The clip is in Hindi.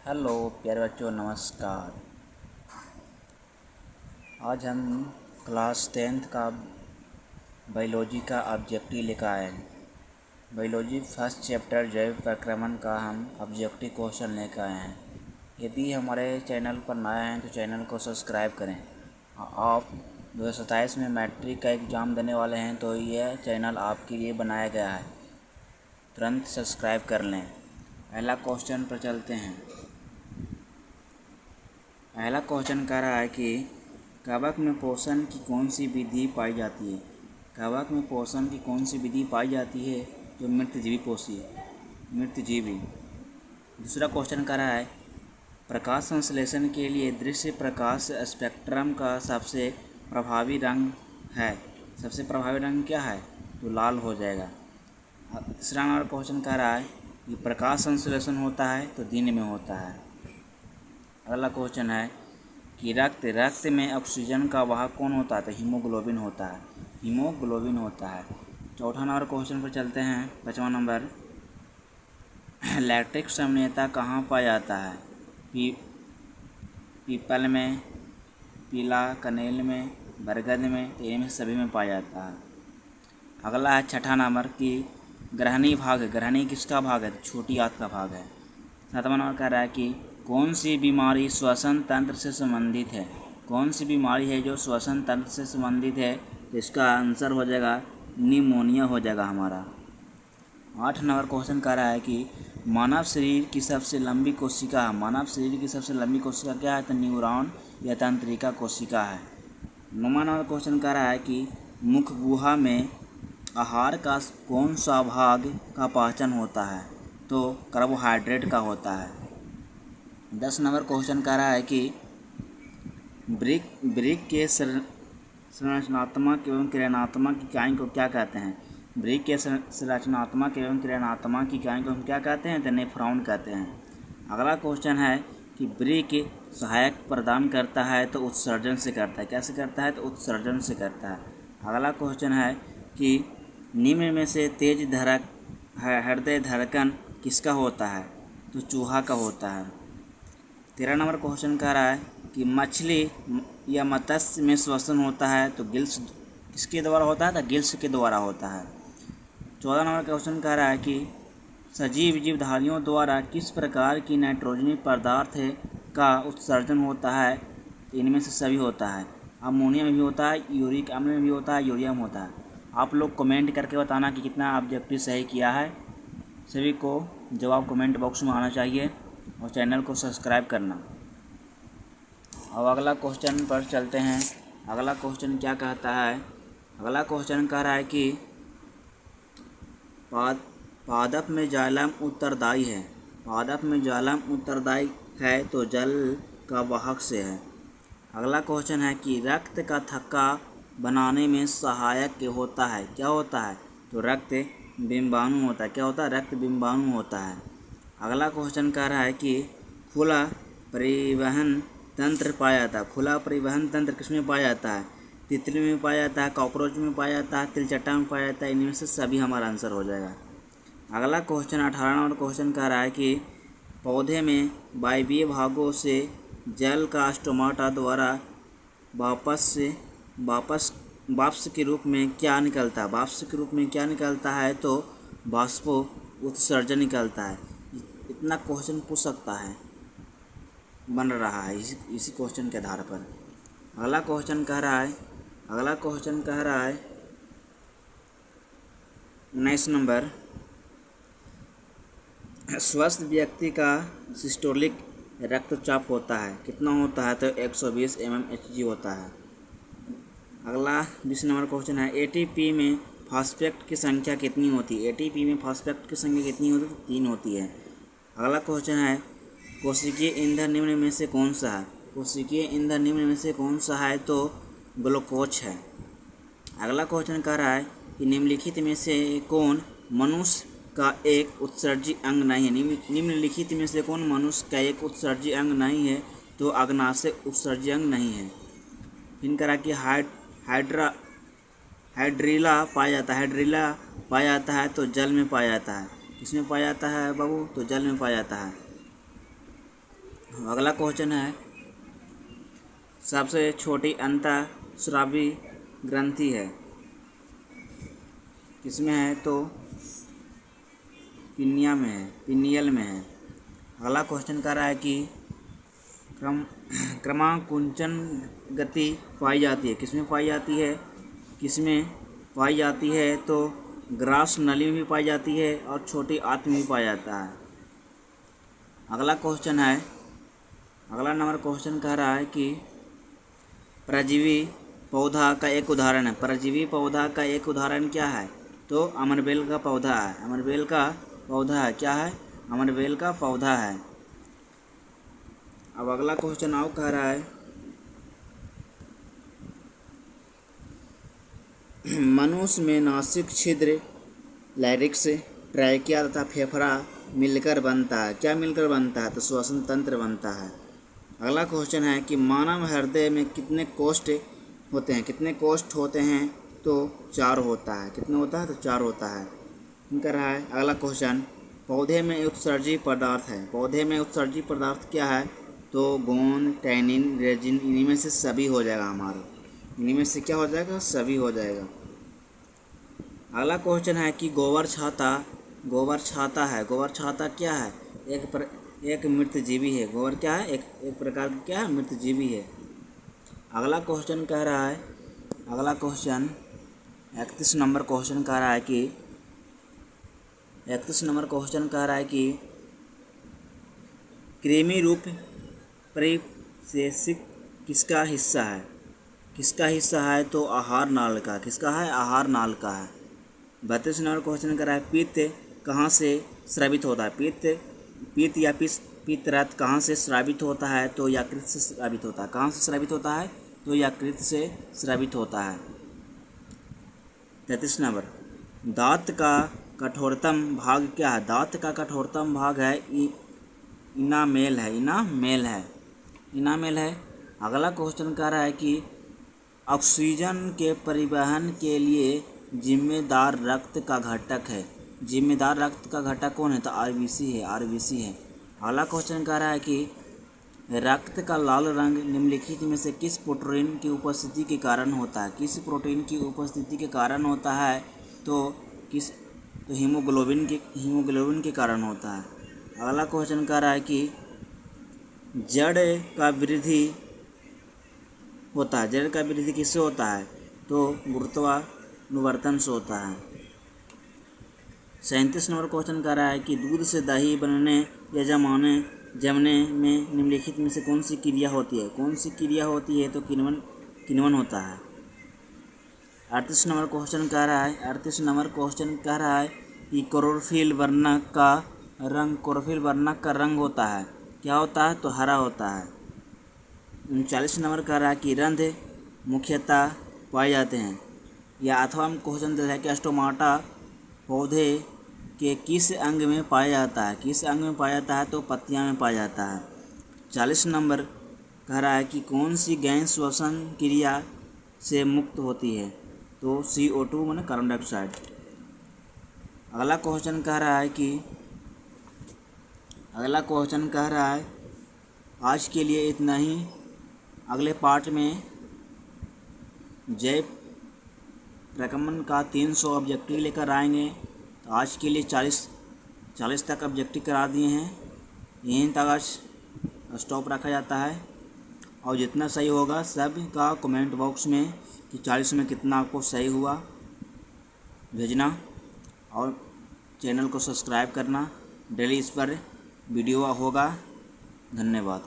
हेलो प्यारे बच्चों, नमस्कार। आज हम क्लास 10th का बायोलॉजी का ऑब्जेक्टिव लेकर आए हैं। बायोलॉजी फर्स्ट चैप्टर जैव प्रक्रमण का हम ऑब्जेक्टिव क्वेश्चन लेकर आए हैं। यदि हमारे चैनल पर नए हैं तो चैनल को सब्सक्राइब करें। आप 2027 में मैट्रिक का एग्ज़ाम देने वाले हैं तो यह चैनल आपके लिए बनाया गया है, तुरंत सब्सक्राइब कर लें। पहला क्वेश्चन पर चलते हैं। पहला क्वेश्चन कह रहा है कि कवक में पोषण की कौन सी विधि पाई जाती है। कवक में पोषण की कौन सी विधि पाई जाती है जो मृतजीवी। दूसरा क्वेश्चन कह रहा है प्रकाश संश्लेषण के लिए दृश्य प्रकाश स्पेक्ट्रम का सबसे प्रभावी रंग है। सबसे प्रभावी रंग क्या है? तो लाल हो जाएगा। तीसरा नंबर क्वेश्चन कह रहा है कि प्रकाश संश्लेषण होता है तो दिन में होता है। अगला क्वेश्चन है कि रक्त में ऑक्सीजन का वाहक कौन होता है? तो हीमोग्लोबिन होता है। हीमोग्लोबिन होता है। चौथा नंबर क्वेश्चन पर चलते हैं। 5वां नंबर, लैक्टिक अम्लता कहाँ पाया जाता है? पीपल में, पीला कनेल में, बरगद में, तो इनमें सभी में पाया जाता है। अगला है 6ठा नंबर कि ग्रहणी भाग। ग्रहणी किसका भाग है? तो छोटी आंत का भाग है। 7वां नंबर कह रहा है कि कौन सी बीमारी श्वसन तंत्र से संबंधित है? कौन सी बीमारी है जो श्वसन तंत्र से संबंधित है? तो इसका आंसर हो जाएगा निमोनिया हो जाएगा हमारा। 8 नंबर क्वेश्चन कह रहा है कि मानव शरीर की सबसे लंबी कोशिका है। मानव शरीर की सबसे लंबी कोशिका क्या है? तो न्यूरॉन या तंत्रिका कोशिका है। 9वां नंबर क्वेश्चन कह रहा है कि मुख गुहा में आहार का कौन सा भाग का पाचन होता है? तो कार्बोहाइड्रेट का होता है। 10 नंबर क्वेश्चन कह रहा है कि वृक्क के संरचनात्मक एवं क्रियात्मक इकाई को क्या कहते हैं? वृक्क के संरचनात्मक एवं क्रियात्मक इकाई को हम क्या कहते हैं? तो नेफ्रॉन कहते हैं। अगला क्वेश्चन है कि वृक्क सहायक प्रदान करता है तो उत्सर्जन से करता है। कैसे करता है? तो उत्सर्जन से करता है। अगला क्वेश्चन है कि निम्न में से तेज हृदय धड़कन किसका होता है? तो चूहा का होता है। 13 नंबर क्वेश्चन कह रहा है कि मछली या मत्स्य में श्वसन होता है तो गिल्स किसके द्वारा होता है? तो गिल्स के द्वारा होता है। 14 नंबर क्वेश्चन कह रहा है कि सजीव जीवधारियों द्वारा किस प्रकार की नाइट्रोजनी पदार्थ का उत्सर्जन होता है? इनमें से सभी होता है। अमोनिया में भी होता है, यूरिक अम्ल में भी होता है, यूरिया में होता है। आप लोग कमेंट करके बताना कि कितना ऑब्जेक्टिव सही किया है। सभी को जवाब कमेंट बॉक्स में आना चाहिए और चैनल को सब्सक्राइब करना। अब अगला क्वेश्चन पर चलते हैं। अगला क्वेश्चन क्या कहता है? अगला क्वेश्चन कह रहा है कि पादप में जाइलम उत्तरदायी है। पादप में जाइलम उत्तरदायी है तो जल का वाहक से है। अगला क्वेश्चन है कि रक्त का थक्का बनाने में सहायक होता है। क्या होता है? तो रक्त बिंबाणु होता है। क्या होता है? रक्त बिंबाणु होता है। अगला क्वेश्चन कह रहा है कि खुला परिवहन तंत्र पाया जाता है। खुला परिवहन तंत्र किसमें पाया जाता है? तितली में पाया जाता है, कॉकरोच में पाया जाता है, तिलचट्टा में पाया जाता है। इनमें से सभी हमारा आंसर हो जाएगा। अगला क्वेश्चन 18 नंबर क्वेश्चन कह रहा है कि पौधे में वायवीय भागों से जल का स्टोमाटा द्वारा वाष्प के रूप में क्या निकलता है? वाष्प के रूप में क्या निकलता है? तो वाष्पो उत्सर्जन निकलता है। इतना क्वेश्चन पूछ सकता है, बन रहा है इसी क्वेश्चन के आधार पर। अगला क्वेश्चन कह रहा है 19 नंबर, स्वस्थ व्यक्ति का सिस्टोलिक रक्तचाप होता है। कितना होता है? तो 120 mmHg होता है। अगला 20 नंबर क्वेश्चन है एटीपी में फॉस्फेट की संख्या कितनी होती है? एटीपी में फॉस्फेट की संख्या कितनी होती है? तो 3 होती है। अगला क्वेश्चन है कोशिकीय ईंधन निम्न में से कौन सा है? कोशिकीय ईंधन निम्न में से कौन सा है? तो ग्लूकोज है। अगला क्वेश्चन कह रहा है कि निम्नलिखित में से कौन मनुष्य का एक उत्सर्जी अंग नहीं है? निम्नलिखित में से कौन मनुष्य का एक उत्सर्जी अंग नहीं है? तो अग्नाशय उत्सर्जी अंग नहीं है। फिर कह रहा कि हाइड्रीला पाया जाता है। हाइड्रीला पाया जाता है तो जल में पाया जाता है। किसमें पाया जाता है बाबू? तो जल में पाया जाता है। अगला क्वेश्चन है, सबसे छोटी अंतःस्रावी ग्रंथि है, किसमें है? तो पिनिया में है, पिनियल में है। अगला क्वेश्चन कह रहा है कि क्रमाकुंचन गति पाई जाती है, किसमें पाई जाती है? किसमें पाई जाती है? तो ग्रास नली में भी पाई जाती है और छोटी आंत में भी पाया जाता है। अगला क्वेश्चन है, अगला नंबर क्वेश्चन कह रहा है कि परजीवी पौधा का एक उदाहरण है। परजीवी पौधा का एक उदाहरण क्या है? तो अमरबेल का पौधा है। अमरबेल का पौधा है, क्या है? अमरबेल का पौधा है। अब अगला क्वेश्चन और कह रहा है, मनुष्य में नासिक छिद्र, लैरिक्स, ट्रैकिया तथा फेफड़ा मिलकर बनता है, क्या मिलकर बनता है? तो श्वसन तंत्र बनता है। अगला क्वेश्चन है कि मानव हृदय में कितने कोष्ठ होते हैं? कितने कोष्ठ होते हैं? तो 4 होता है। कितने होता है? तो 4 होता है। कर रहा है अगला क्वेश्चन, पौधे में उत्सर्जी पदार्थ है। पौधे में उत्सर्जी पदार्थ क्या है? तो गोंद, टैनिन, रेजिन, इन्हीं में से सभी हो जाएगा हमारा। इन्हीं में से क्या हो जाएगा? सभी हो जाएगा। अगला क्वेश्चन है कि गोबर छाता, गोबर छाता है। गोबर छाता क्या है? एक मृत जीवी है। गोबर क्या है? एक प्रकार का क्या है? मृत जीवी है। अगला क्वेश्चन कह रहा है, अगला क्वेश्चन 31 नंबर क्वेश्चन कह रहा है कि 31 नंबर क्वेश्चन कह रहा है कि कृमि रूप परिवेशिक किसका हिस्सा है? किसका हिस्सा है? तो आहार नाल का। किसका है? आहार नाल का है। 32 नंबर क्वेश्चन कर रहा है, पित्त कहाँ से स्रावित होता है? पित्त या पित्तरथ कहाँ से स्रावित होता है? तो यकृत से स्रावित होता है। कहाँ से स्रावित होता है? तो यकृत से स्रावित होता है। 33 नंबर, दांत का कठोरतम भाग क्या है? दांत का कठोरतम भाग है इनामेल है। इनामेल है। इनामेल है। अगला क्वेश्चन कह रहा है कि ऑक्सीजन के परिवहन के लिए जिम्मेदार रक्त का घटक है। जिम्मेदार रक्त का घटक कौन है? तो आरबीसी है। आरबीसी है। अगला क्वेश्चन कह रहा है कि रक्त का लाल रंग निम्नलिखित में से किस प्रोटीन की उपस्थिति के कारण होता है? किस प्रोटीन की उपस्थिति के कारण होता है? तो हीमोग्लोबिन के कारण होता है। अगला क्वेश्चन कह रहा है कि जड़ का वृद्धि होता है। जड़ का वृद्धि किससे होता है? तो गुरुत्वानुवर्तन से होता है। 37 नंबर क्वेश्चन कह रहा है कि दूध से दही बनने या जमने में निम्नलिखित में से कौन सी क्रिया होती है? कौन सी क्रिया होती है? तो किण्वन होता है। 38 नंबर क्वेश्चन कह रहा है, 38 नंबर क्वेश्चन कह रहा है कि क्लोरोफिल वर्णक का रंग होता है, क्या होता है? तो हरा होता है। 39 नंबर कह रहा है कि रंध्र मुख्यतः पाए जाते हैं, या अथवा हम क्वेश्चन दे रहा है कि स्टोमाटा पौधे के किस अंग में पाया जाता है? किस अंग में पाया जाता है? तो पत्तियां में पाया जाता है। 40 नंबर कह रहा है कि कौन सी गैस श्वसन क्रिया से मुक्त होती है? तो CO2 माने कार्बन डाइऑक्साइड। अगला क्वेश्चन कह रहा है आज के लिए इतना ही। अगले पार्ट में जैव प्रकमन का 300 ऑब्जेक्टिव लेकर आएंगे। तो आज के लिए 40 तक ऑब्जेक्टिव करा दिए हैं। यहीं तक आज स्टॉप रखा जाता है, और जितना सही होगा सब का कमेंट बॉक्स में कि 40 में कितना आपको सही हुआ भेजना, और चैनल को सब्सक्राइब करना। डेली इस पर वीडियो होगा। धन्यवाद।